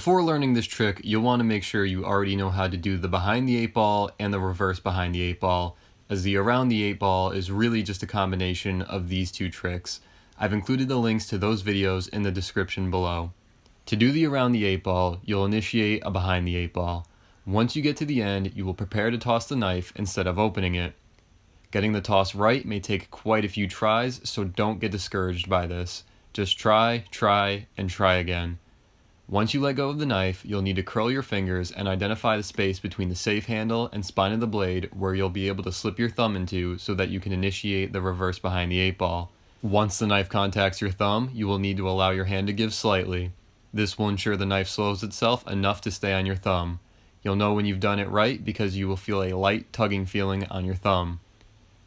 Before learning this trick, you'll want to make sure you already know how to do the behind the 8 ball and the reverse behind the 8 ball, as the around the 8 ball is really just a combination of these two tricks. I've included the links to those videos in the description below. To do the around the 8 ball, you'll initiate a behind the 8 ball. Once you get to the end, you will prepare to toss the knife instead of opening it. Getting the toss right may take quite a few tries, so don't get discouraged by this. Just try, and try again. Once you let go of the knife, you'll need to curl your fingers and identify the space between the safe handle and spine of the blade where you'll be able to slip your thumb into so that you can initiate the reverse behind the 8 ball. Once the knife contacts your thumb, you will need to allow your hand to give slightly. This will ensure the knife slows itself enough to stay on your thumb. You'll know when you've done it right because you will feel a light tugging feeling on your thumb.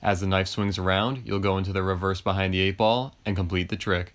As the knife swings around, you'll go into the reverse behind the 8 ball and complete the trick.